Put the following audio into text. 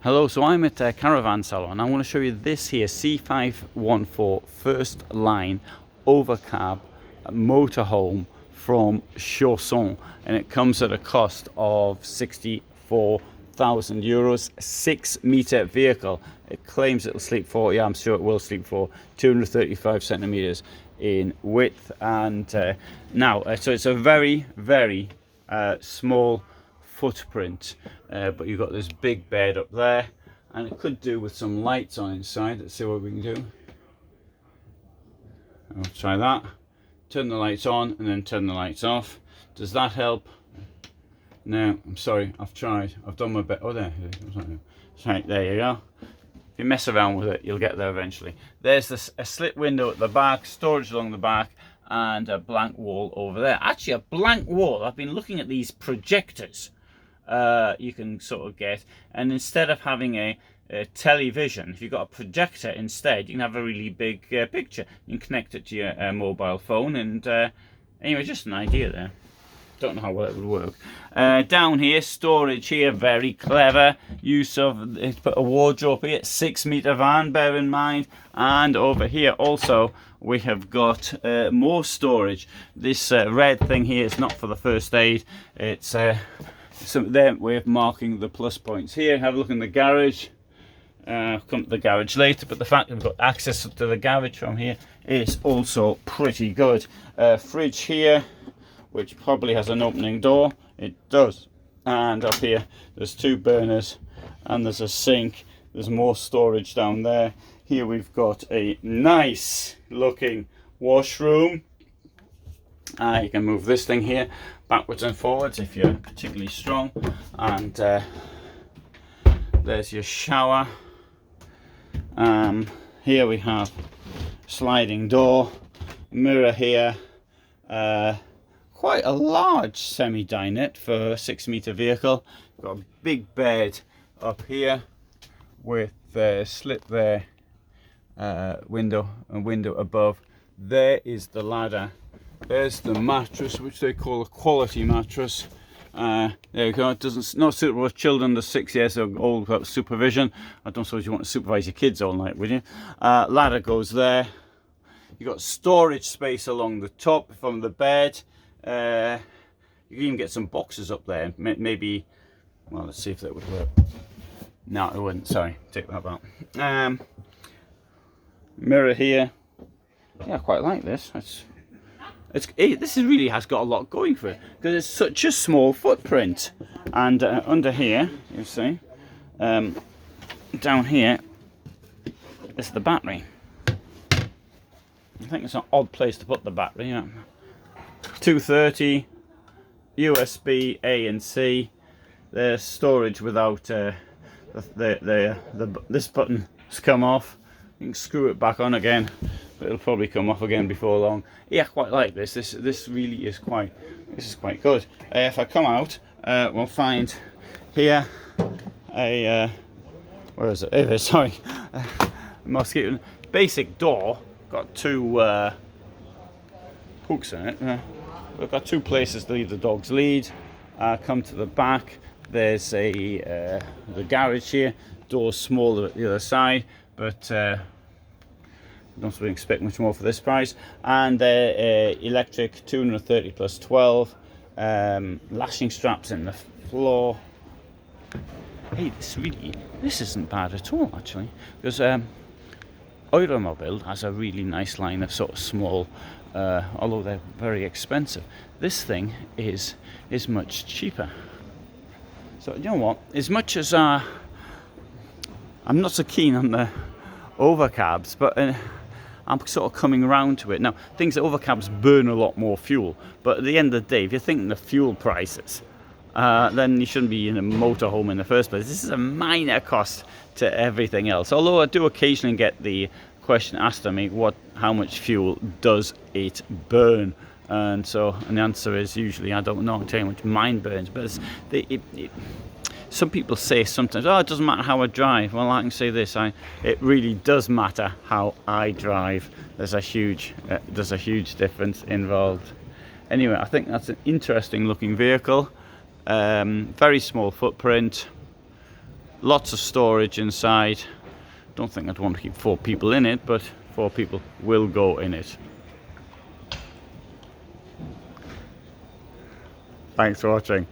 Hello, so I'm at Caravan Salon. I want to show you this here C514 first line overcab motorhome from Chausson, and it comes at a cost of 64,000 euros. 6-meter vehicle. It claims it'll sleep for, yeah, I'm sure it will sleep for 235 centimeters in width, and so it's a very small footprint, but you've got this big bed up there, and it could do with some lights on inside. Let's see what we can do. I'll try that. Turn the lights on and then turn the lights off. Does that help? No, I'm sorry, I've tried. I've done my best. Oh, there. Right, there you go. If you mess around with it, you'll get there eventually. There's a slit window at the back, storage along the back, and a blank wall over there. Actually, a blank wall. I've been looking at these projectors you can sort of get, and instead of having a television, if you've got a projector instead, you can have a really big picture. You can connect it to your mobile phone, and anyway, just an idea there. Don't know how well it would work. Down here, storage here, very clever use of it. Put a wardrobe here, 6-meter van, bear in mind. And over here also we have got more storage. This red thing here is not for the first aid. It's their way of marking the plus points. Here, have a look in the garage. Come to the garage later, but the fact that we've got access to the garage from here is also pretty good. Fridge here, which probably has an opening door. It does. And up here there's 2 burners and there's a sink. There's more storage down there. Here we've got a nice looking washroom. You can move this thing here backwards and forwards if you're particularly strong. And there's your shower. Here we have sliding door, mirror here. Quite a large semi-dinette for a 6-meter vehicle. Got a big bed up here with a slit there, window and window above. There is the ladder. There's the mattress, which they call a quality mattress. There you go. Not suitable for children under 6 years old without supervision. I don't suppose you want to supervise your kids all night, would you? Ladder goes there. You've got storage space along the top from the bed. You can even get some boxes up there. Maybe, well, let's see if that would work. No, it wouldn't. Sorry, take that back. Mirror here. Yeah, I quite like this. This really has got a lot going for it because it's such a small footprint. And under here, you see, down here is the battery. I think it's an odd place to put the battery. Yeah. 230 USB A and C. There's storage without this button has come off. You can screw it back on again, but it'll probably come off again before long. Yeah, I quite like this. This really is quite good. If I come out, we'll find here a where is it? Here, sorry, mosquito. Basic door. Got 2 hooks in it. We've got 2 places to leave the dog's lead. Come to the back. There's the garage here. Door's smaller at the other side, but don't really expect much more for this price. And electric 230 plus 12. Lashing straps in the floor. Hey, this isn't bad at all actually, because EuraMobil has a really nice line of sort of small, although they're very expensive. This thing is much cheaper. So you know what? As much as I'm not so keen on the overcabs, but I'm sort of coming around to it now. Things that overcabs burn a lot more fuel, but at the end of the day, if you're thinking of fuel prices, then you shouldn't be in a motorhome in the first place. This is a minor cost to everything else. Although I do occasionally get the question asked of me, how much fuel does it burn? And the answer is usually I don't know. I tell you how much mine burns, but some people say sometimes, oh, it doesn't matter how I drive. Well, I can say this: it really does matter how I drive. There's a huge difference involved. Anyway, I think that's an interesting looking vehicle. Very small footprint. Lots of storage inside. Don't think I'd want to keep 4 people in it, but 4 people will go in it. Thanks for watching.